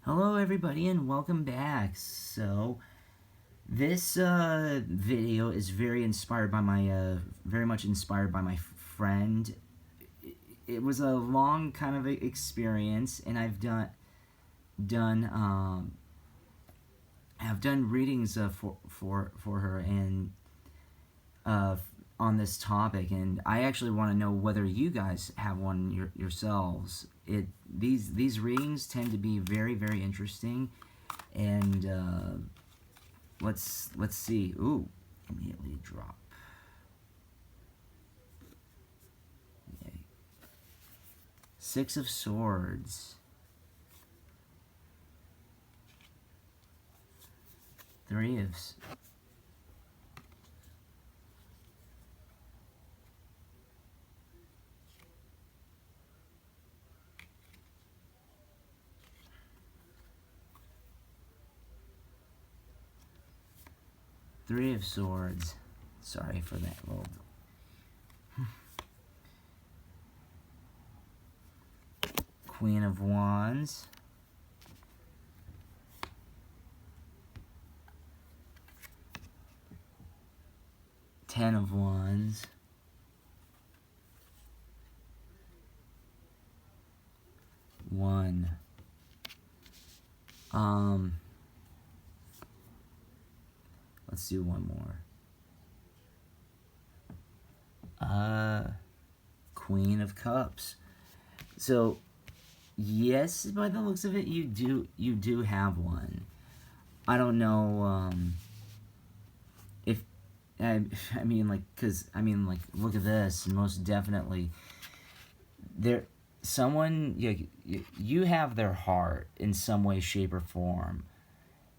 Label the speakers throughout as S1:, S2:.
S1: Hello everybody and welcome back. So this video is very much inspired by my friend. It was a long kind of experience, and done have done readings for her and uh, on this topic, and I actually want to know whether you guys have one yourselves. These readings tend to be very interesting, and let's see. Ooh, immediately drop. Yay. Six of Swords. Three of Three of Swords. Sorry for that little. Queen of Wands. Ten of Wands. One. Let's do one more. Queen of Cups. So, yes, by the looks of it, you do have one. I don't know, if, I mean, like, look at this, most definitely, someone, you have their heart in some way, shape, or form,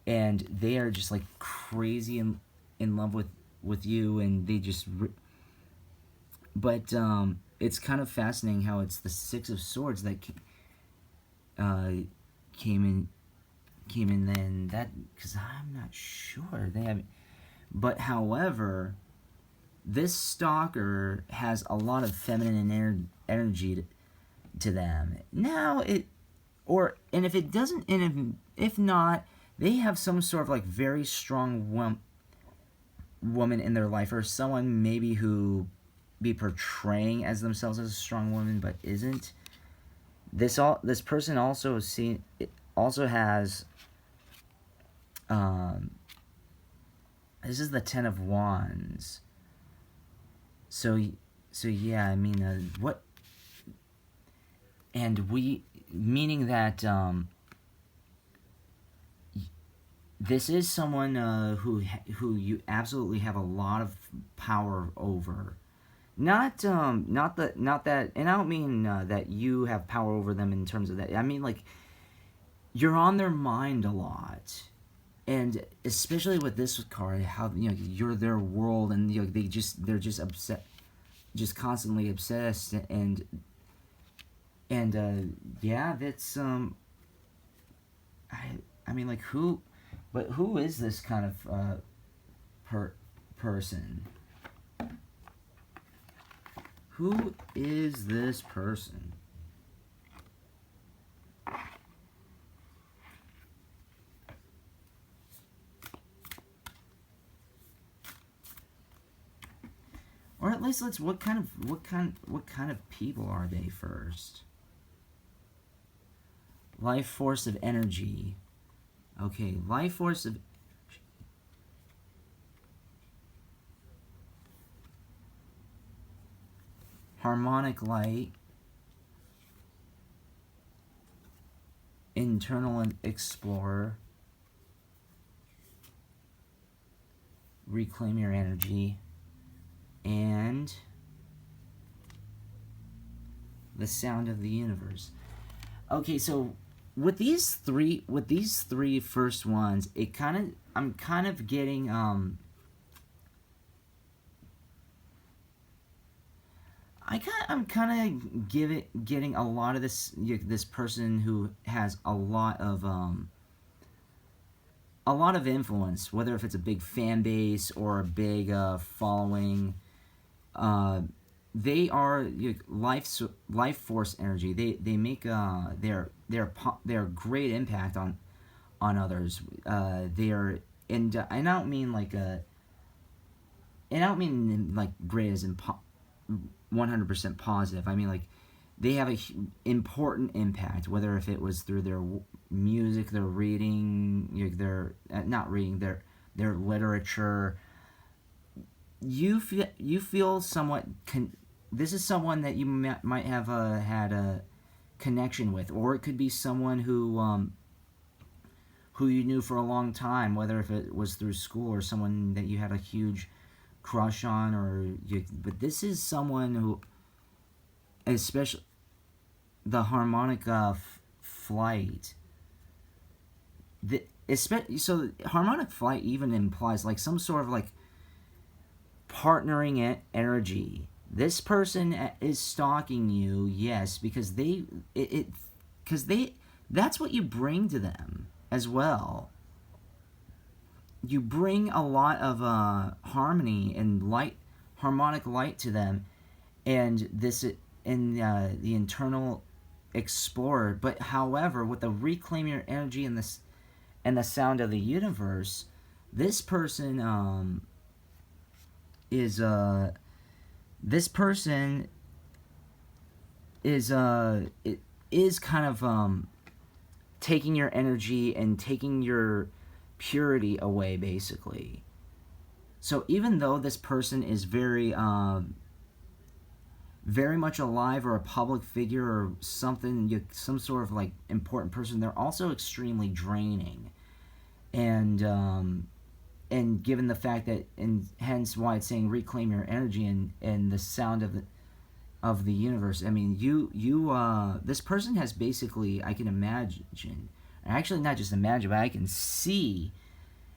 S1: and they are just, like, crazy in love with you, and they just, but, it's kind of fascinating how it's the Six of Swords that came in then, that, because I'm not sure, they have, but however, this stalker has a lot of feminine energy to them. Now, and if it doesn't, and if not, they have some sort of, like, very strong woman in their life, or someone maybe who be portraying as themselves as a strong woman, but isn't. This person also has, this is the Ten of Wands. So yeah, I mean, what, and meaning that, this is someone, who you absolutely have a lot of power over. Not that, and I don't mean, that you have power over them in terms of that. I mean, like, you're on their mind a lot. And especially with this card, how, you're their world, and, they're just upset, just constantly obsessed, and yeah, that's, I mean, like, who is this kind of, person? Who is this person? Or at least what kind of people are they first? Life force of energy. Okay, life force of harmonic light. Internal explorer. Reclaim your energy. And the sound of the universe. Okay, so with these three first ones, I'm kind of getting, I'm kind of getting a lot of this person who has a lot of influence, whether if it's a big fan base or a big following, they are life force energy. They make they're great impact on others. They are, and I don't mean like and I don't mean like great as in 100% positive. I mean like they have a important impact, whether if it was through their music, their reading, their not reading, their literature. You feel somewhat. This is someone that you might have had a connection with, or it could be someone who you knew for a long time, whether if it was through school or someone that you had a huge crush on, but this is someone who, especially the harmonic flight. So harmonic flight even implies like some sort of like partnering energy. This person is stalking you, yes, because that's what you bring to them as well. You bring a lot of harmony and harmonic light to them, and this in the internal explorer. But however, with the reclaim your energy and the sound of the universe, this person is this person is it is kind of taking your energy and taking your purity away, basically. So even though this person is very very much alive, or a public figure, or something, some sort of like important person, they're also extremely draining. And given the fact that, and hence why it's saying reclaim your energy and the sound of the universe. I mean, this person has basically, I can imagine, actually not just imagine, but I can see,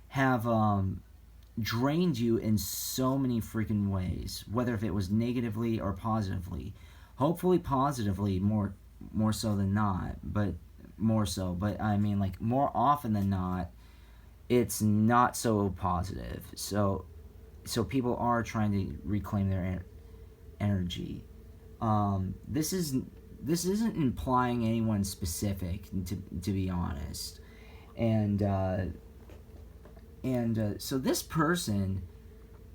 S1: have drained you in so many freaking ways, whether if it was negatively or positively. Hopefully positively, more so than not, but more so. But I mean, like, more often than not, it's not so positive. So people are trying to reclaim their energy. This isn't implying anyone specific, to be honest. And so this person,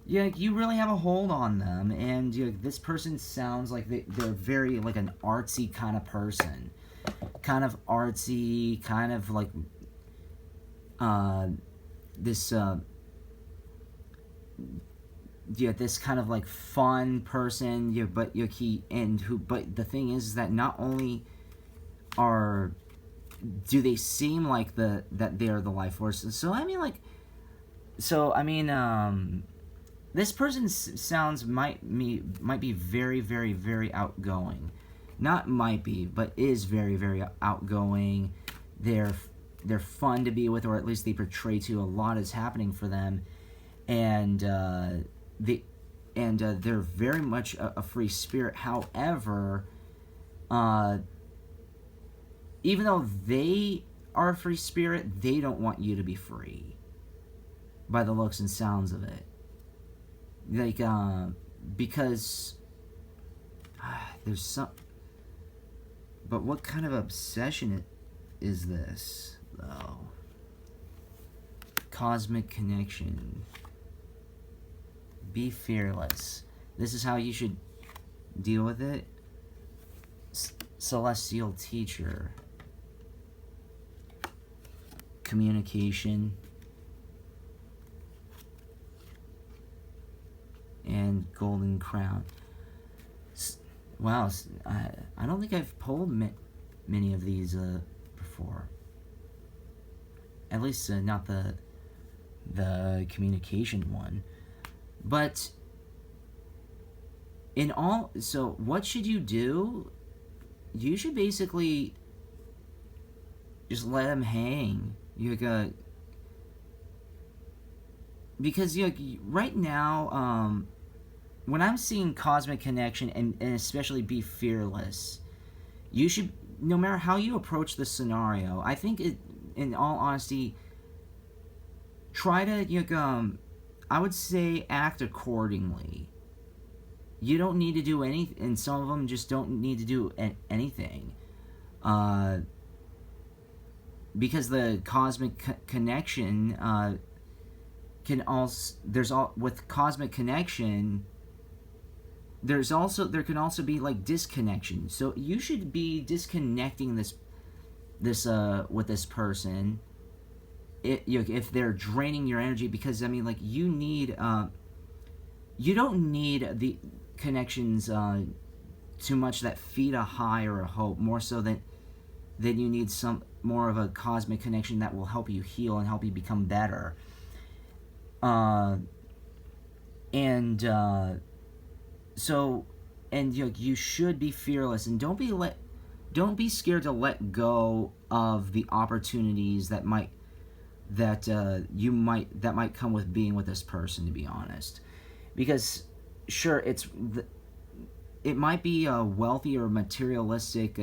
S1: you really have a hold on them, and this person sounds like they're very like an artsy kind of person, kind of artsy, kind of like this this kind of like fun person, but but the thing is that not only do they seem like that they are the life force. This person sounds might be very, very, very outgoing. Not might be, but is very, very outgoing. They're fun to be with, or at least they portray to. A lot is happening for them, and they're very much a free spirit. However, even though they are a free spirit, they don't want you to be free, by the looks and sounds of it. Like, because there's some. But what kind of obsession is this, though? Cosmic connection. Be fearless. This is how you should deal with it. Celestial teacher. Communication. And golden crown. Wow, I don't think I've pulled many of these before. At least not the communication one. But so what should you do? You should basically just let them hang. Because right now, when I'm seeing cosmic connection and especially be fearless, you should, no matter how you approach the scenario, I think in all honesty, try to I would say act accordingly. you don't need to do anything, and some of them just don't need to do anything. Because the cosmic connection can also, with cosmic connection, there can also be like disconnection. So you should be disconnecting this with this person, if they're draining your energy, because I mean, like, you don't need the connections too much that feed a high or a hope, more so than you need some more of a cosmic connection that will help you heal and help you become better. You should be fearless, and don't be scared to let go of the opportunities that might come with being with this person, to be honest. Because sure, it might be wealthy or materialistic.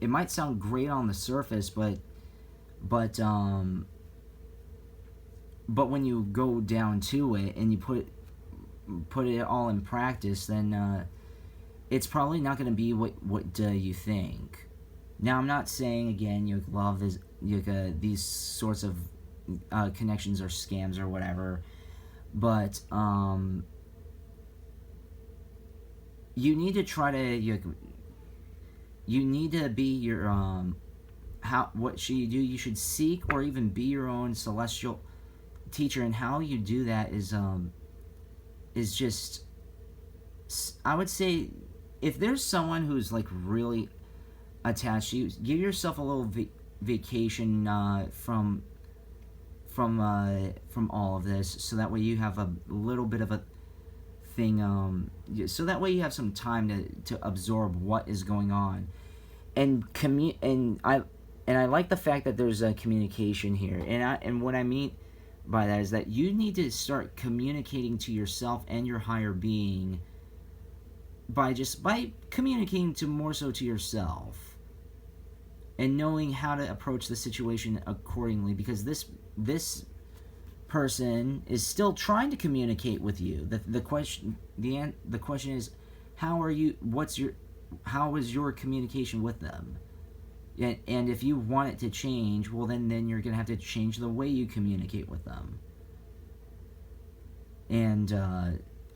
S1: It might sound great on the surface, but when you go down to it and you put it all in practice, then it's probably not going to be what you think. Now, I'm not saying, again, love is these sorts of connections are scams or whatever, but you need to try to you need to be your what should you do? You should seek or even be your own celestial teacher, and how you do that is just, I would say, if there's someone who's like really attached to you, give yourself a little vacation from all of this, so that way you have a little bit of a thing, so that way you have some time to absorb what is going on, and I like the fact that there's a communication here, and what I mean by that is that you need to start communicating to yourself and your higher being by communicating more so to yourself, and knowing how to approach the situation accordingly, because this person is still trying to communicate with you. The question is, how is your communication with them? And if you want it to change, well, then you're going to have to change the way you communicate with them. And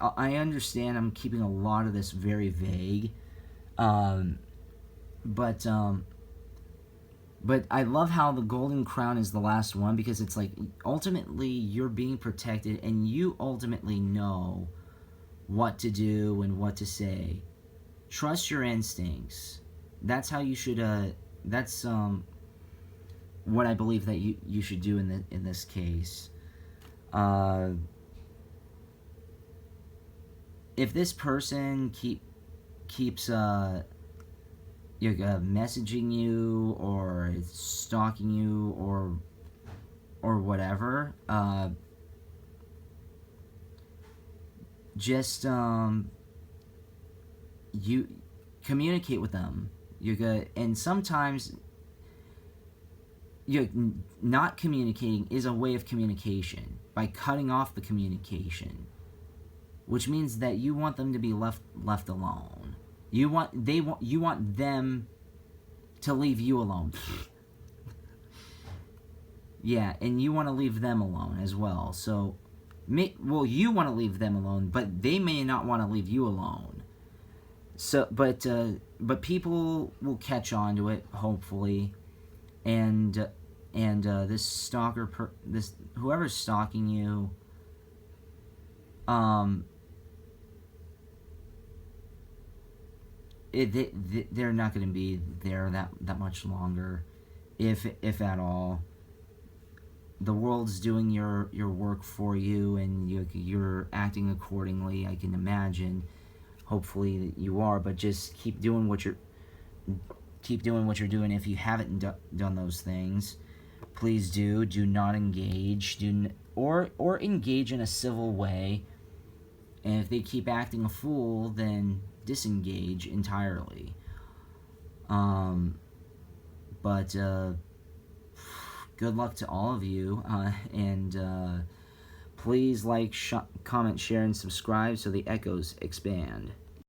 S1: I understand I'm keeping a lot of this very vague, but I love how the Golden Crown is the last one, because it's like, ultimately, you're being protected, and you ultimately know what to do and what to say. Trust your instincts. That's how you should, that's what I believe that you should do in this case. If this person keeps messaging you or stalking you or whatever, just you communicate with them. You're good, and sometimes not communicating is a way of communication, by cutting off the communication, which means that you want them to be left alone. You want them to leave you alone. Yeah, and you want to leave them alone as well. So, you want to leave them alone, but they may not want to leave you alone. So, but people will catch on to it, hopefully, and this stalker, whoever's stalking you, they're not going to be there that much longer, if at all. The world's doing your work for you, and you're acting accordingly, I can imagine. Hopefully you are, but just keep doing what you're doing. If you haven't done those things, please do not engage. Or engage in a civil way. And if they keep acting a fool, then disengage entirely. But good luck to all of you, and please like, comment, share, and subscribe so the echoes expand.